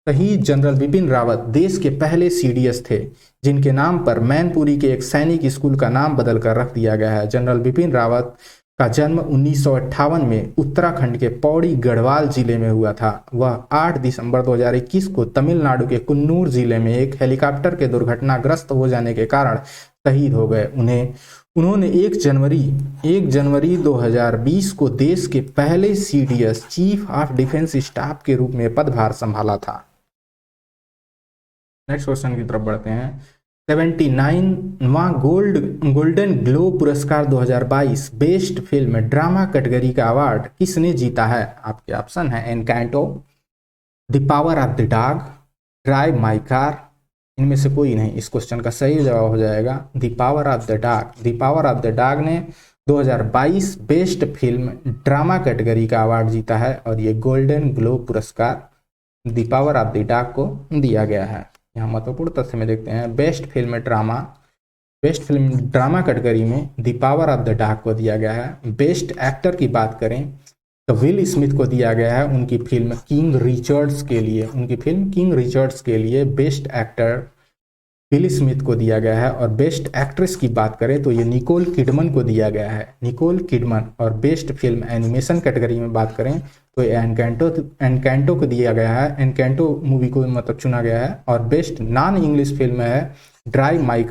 शहीद जनरल बिपिन रावत देश के पहले CDS थे जिनके नाम पर मैनपुरी के एक सैनिक स्कूल का नाम बदलकर रख दिया गया है। जनरल बिपिन रावत का जन्म 1958 में उत्तराखंड के पौड़ी गढ़वाल जिले में हुआ था। वह 8 दिसंबर 2021 को तमिलनाडु के कुन्नूर जिले में एक हेलीकॉप्टर के दुर्घटनाग्रस्त हो जाने के कारण शहीद हो गए। उन्होंने 1 जनवरी 2020 को देश के पहले CDS chief of defence staff के रूप में पदभार संभाला था। नेक्स्ट क्वेश्चन की तरफ बढ़ते हैं। 79वां गोल्डन ग्लोब पुरस्कार 2022 बेस्ट फिल्म ड्रामा कैटेगरी का अवार्ड किसने जीता है? आपके ऑप्शन है Encanto, the power of the dog, drive my car. इनमें से कोई नहीं। इस क्वेश्चन का सही जवाब हो जाएगा the power of the dog. The power of the dog ने 2022 बेस्ट फिल्म ड्रामा कैटेगरी का अवार्ड जीता है और ये गोल्डन ग्लोब पुरस्कार the power of the dog को दिया गया है। यहाँ महत्वपूर्ण तथ्य में देखते हैं बेस्ट फिल्म ड्रामा कैटेगरी में the power of the dog को दिया गया है। बेस्ट एक्टर की बात करें तो विल स्मिथ को दिया गया है उनकी फिल्म किंग रिचर्ड्स के लिए बेस्ट एक्टर विल स्मिथ को दिया गया है। और बेस्ट एक्ट्रेस की बात करें तो ये निकोल किडमन को दिया गया है, और बेस्ट फिल्म एनिमेशन कैटेगरी में बात करें तो एनकैंटो को दिया गया है, एनकैंटो मूवी को मतलब चुना गया है। और बेस्ट नॉन इंग्लिश फिल्म है drive my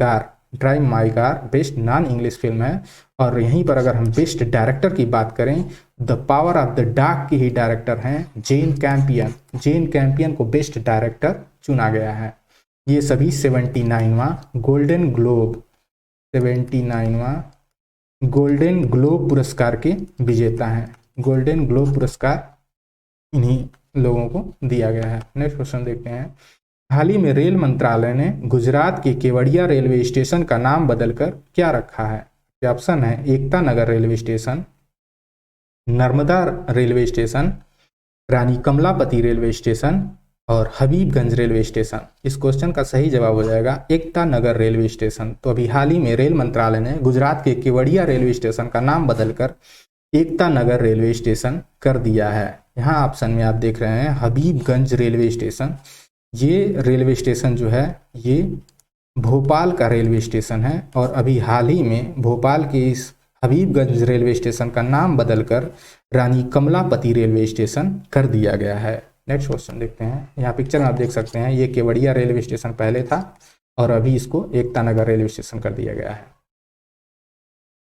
car best non English film है। और यहीं पर अगर हम बेस्ट डायरेक्टर की बात करें the power of the dog के ही डायरेक्टर हैं जेन कैंपियन को बेस्ट डायरेक्टर चुना गया है। ये सभी 79वां गोल्डन ग्लोब पुरस्कार के विजेता हैं। गोल्डन ग्लोब पुरस्कार इन्हीं लोगों को दिया गया है। नेक्स्ट क्वेश्चन देखते हैं। हाल ही में रेल मंत्रालय ने गुजरात के केवड़िया रेलवे स्टेशन का नाम बदलकर क्या रखा है? ऑप्शन है Ekta Nagar railway station, Narmada railway station, Rani Kamlapati railway station और हबीबगंज रेलवे स्टेशन। इस क्वेश्चन का सही जवाब हो जाएगा एकता नगर रेलवे स्टेशन। तो अभी हाल ही में रेल मंत्रालय ने गुजरात के केवड़िया रेलवे स्टेशन का नाम बदलकर एकता नगर रेलवे स्टेशन कर दिया है। यहाँ ऑप्शन में आप देख रहे हैं हबीबगंज रेलवे स्टेशन। ये रेलवे स्टेशन जो है ये भोपाल का रेलवे स्टेशन है और अभी हाल ही में भोपाल के इस हबीबगंज रेलवे स्टेशन का नाम बदलकर रानी कमलापति रेलवे स्टेशन कर दिया गया है। नेक्स्ट क्वेश्चन देखते हैं। यहाँ पिक्चर में आप देख सकते हैं ये केवड़िया रेलवे स्टेशन पहले था और अभी इसको एकता नगर रेलवे स्टेशन कर दिया गया है।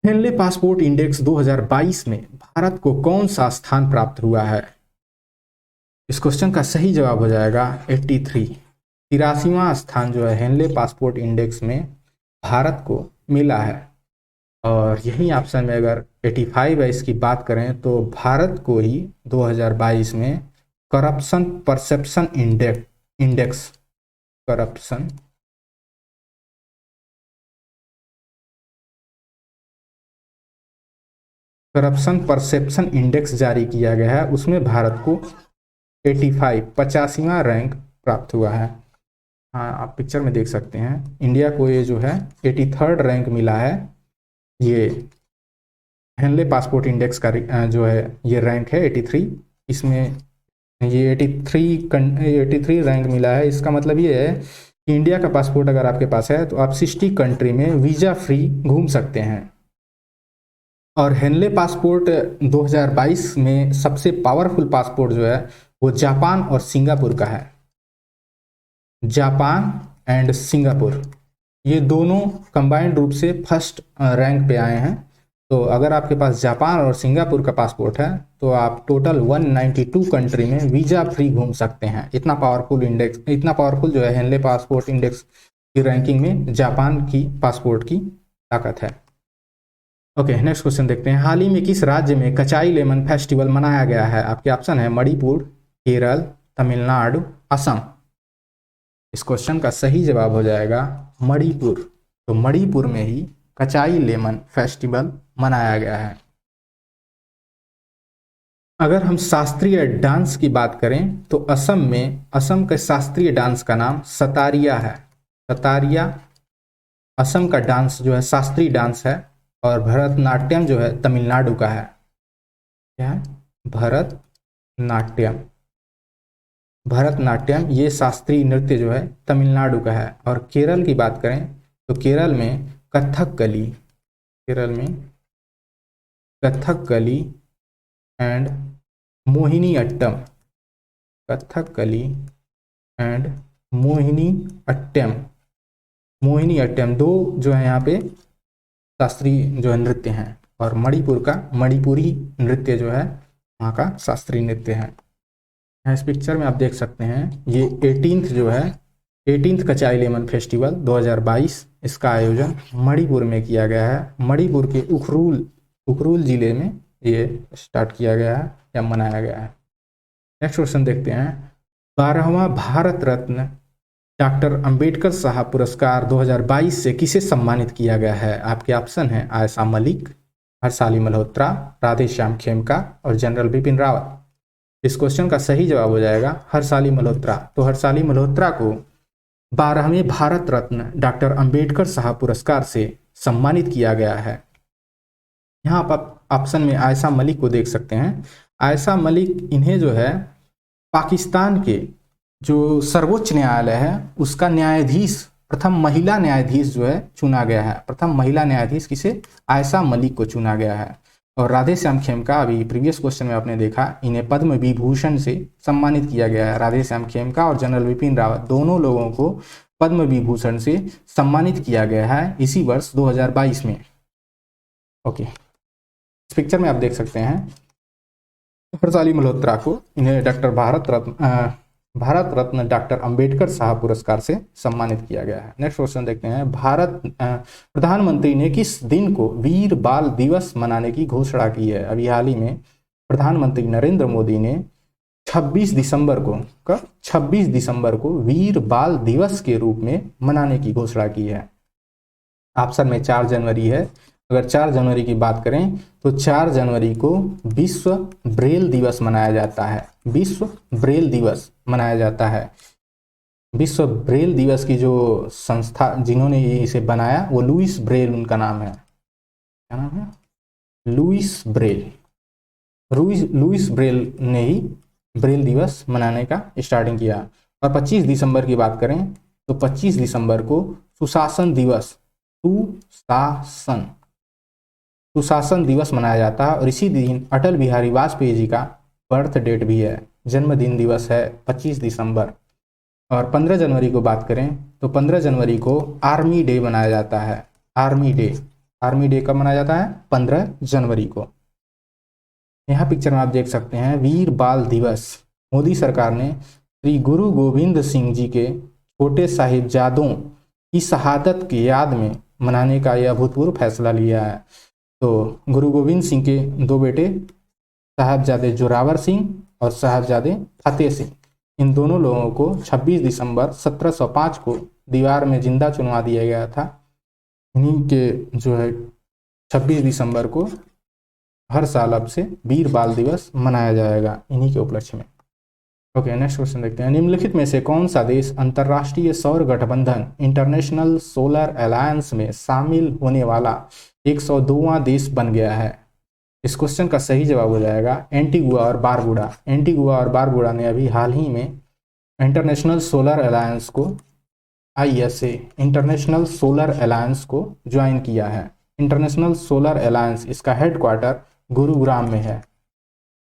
हेनले पासपोर्ट इंडेक्स 2022 में भारत को कौन सा स्थान प्राप्त हुआ है? इस क्वेश्चन का सही जवाब हो जाएगा 83वां स्थान जो है हेनले पासपोर्ट इंडेक्स में भारत को मिला है। और यही ऑप्शन में अगर 85 है इसकी बात करें तो भारत को ही 2022 में corruption perception index corruption perception index जारी किया गया है, उसमें भारत को 85 85वां रैंक प्राप्त हुआ है। हाँ, आप पिक्चर में देख सकते हैं, इंडिया को ये जो है 83rd रैंक मिला है। ये हेनले पासपोर्ट इंडेक्स का जो है ये रैंक है 83। इसमें ये 83 रैंक मिला है। इसका मतलब ये है कि इंडिया का पासपोर्ट अगर आपके पास है तो आप 60 कंट्री में वीज़ा फ्री घूम सकते हैं। और हेनले पासपोर्ट 2022 में सबसे पावरफुल पासपोर्ट जो है वो जापान और सिंगापुर का है। जापान एंड सिंगापुर ये दोनों कंबाइंड रूप से फर्स्ट रैंक पे आए हैं। तो अगर आपके पास जापान और सिंगापुर का पासपोर्ट है तो आप टोटल 192 कंट्री में वीज़ा फ्री घूम सकते हैं। इतना पावरफुल इंडेक्स, इतना पावरफुल जो है हेनले पासपोर्ट इंडेक्स की रैंकिंग में जापान की पासपोर्ट की ताकत है। ओके, नेक्स्ट क्वेश्चन देखते हैं। हाल ही में किस राज्य में कचाई लेमन फेस्टिवल मनाया गया है? आपके ऑप्शन है मणिपुर, केरल, तमिलनाडु, असम। इस क्वेश्चन का सही जवाब हो जाएगा मणिपुर। तो मणिपुर में ही कचाई लेमन फेस्टिवल मनाया गया है। अगर हम शास्त्रीय डांस की बात करें तो असम के शास्त्रीय डांस का नाम सतारिया है। सतारिया असम का डांस जो है शास्त्रीय डांस है। और भरतनाट्यम जो है तमिलनाडु का है। क्या है? भरतनाट्यम। भरतनाट्यम ये शास्त्रीय नृत्य जो है तमिलनाडु का है। और केरल की बात करें तो केरल में कथकली, केरल में कथकली एंड मोहिनी अट्टम, कथकली एंड मोहिनी अट्टम, मोहिनी अट्टम दो जो है यहाँ पे शास्त्रीय जो है नृत्य हैं। और मणिपुर का मणिपुरी नृत्य जो है वहाँ का शास्त्रीय नृत्य है। इस पिक्चर में आप देख सकते हैं ये 18th जो है 18th कचाई लेमन फेस्टिवल 2022 इसका आयोजन मणिपुर में किया गया है। मणिपुर के उखरूल जिले में ये स्टार्ट किया गया है या मनाया गया है। नेक्स्ट क्वेश्चन देखते हैं। 12वां भारत रत्न डॉक्टर अंबेडकर साहब पुरस्कार 2022 से किसे सम्मानित किया गया है? आपके ऑप्शन हैं आयशा मलिक, हर्षाली मल्होत्रा, राधेश्याम खेमका और जनरल बिपिन रावत। इस क्वेश्चन का सही जवाब हो जाएगा हर्षाली मल्होत्रा। तो हर्षाली मल्होत्रा को 12वें भारत रत्न डॉक्टर अंबेडकर साहब पुरस्कार से सम्मानित किया गया है। यहाँ आप ऑप्शन में आयशा मलिक को देख सकते हैं। आयशा मलिक इन्हें जो है पाकिस्तान के जो सर्वोच्च न्यायालय है उसका न्यायाधीश, प्रथम महिला न्यायाधीश जो है चुना गया है। प्रथम महिला न्यायाधीश किसे? आयशा मलिक को चुना गया है। और राधेश्याम खेमका, अभी प्रीवियस क्वेश्चन में आपने देखा, इन्हें पद्म विभूषण से सम्मानित किया गया है। राधेश्याम खेमका और जनरल बिपिन रावत दोनों लोगों को पद्म विभूषण से सम्मानित किया गया है इसी वर्ष 2022 में। ओके, इस पिक्चर में आप देख सकते हैं हर्षाली मल्होत्रा को इन्हें भारत रत्न डॉक्टर अंबेडकर साहब पुरस्कार से सम्मानित किया गया है। नेक्स्ट क्वेश्चन देखते हैं। प्रधानमंत्री ने किस दिन को वीर बाल दिवस मनाने की घोषणा की है? अभी हाल ही में प्रधानमंत्री नरेंद्र मोदी ने 26 दिसंबर को 26 दिसंबर को वीर बाल दिवस के रूप में मनाने की घोषणा की है। ऑप्शन में 4 जनवरी है। अगर 4 जनवरी की बात करें तो 4 जनवरी को विश्व ब्रेल दिवस मनाया जाता है। विश्व ब्रेल दिवस मनाया जाता है। विश्व ब्रेल दिवस की जो संस्था जिन्होंने इसे बनाया वो लुईस ब्रेल उनका नाम है। क्या नाम है? Lewis Braille. लुईस ब्रेल ने ही ब्रेल दिवस मनाने का स्टार्टिंग किया। और 25 दिसंबर की बात करें तो 25 दिसंबर को सुशासन दिवस, सुशासन दिवस मनाया जाता है। और इसी दिन अटल बिहारी वाजपेयी जी का बर्थ डेट भी है, जन्मदिन दिवस है 25 दिसंबर। और 15 जनवरी को बात करें तो 15 जनवरी को आर्मी डे मनाया जाता है। आर्मी डे कब मनाया जाता है? 15 जनवरी को। यहाँ पिक्चर में आप देख सकते हैं वीर बाल दिवस मोदी सरकार ने श्री गुरु गोविंद सिंह जी के छोटे साहिबजादों की शहादत की याद में मनाने का यह अभूतपूर्व फैसला लिया है। तो गुरु गोविंद सिंह के 2 बेटे साहबजादे जोरावर सिंह और साहबजादे फतेह सिंह, इन दोनों लोगों को 26 दिसंबर 1705 को दीवार में जिंदा चुनवा दिया गया था। इन्हीं के जो है 26 दिसंबर को हर साल अब से वीर बाल दिवस मनाया जाएगा इन्हीं के उपलक्ष्य में। ओके, नेक्स्ट क्वेश्चन देखते हैं। निम्नलिखित में से कौन सा देश अंतर्राष्ट्रीय सौर गठबंधन इंटरनेशनल सोलर अलायंस में शामिल होने वाला 102वां देश बन गया है? इस क्वेश्चन का सही जवाब हो जाएगा एंटीगुआ और बारबुडा। एंटीगुआ और बारबुडा ने अभी हाल ही में इंटरनेशनल सोलर अलायंस को, ISA इंटरनेशनल सोलर अलायंस को ज्वाइन किया है। इंटरनेशनल सोलर अलायंस, इसका हेडक्वार्टर गुरुग्राम में है।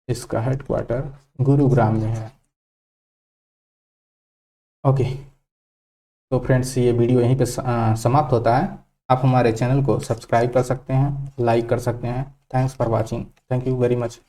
इसका हेडक्वार्टर गुरुग्राम में है। ओके, तो फ्रेंड्स ये वीडियो यहीं पे समाप्त होता है। आप हमारे चैनल को सब्सक्राइब कर सकते हैं, लाइक कर सकते हैं। Thanks for watching. Thank you very much.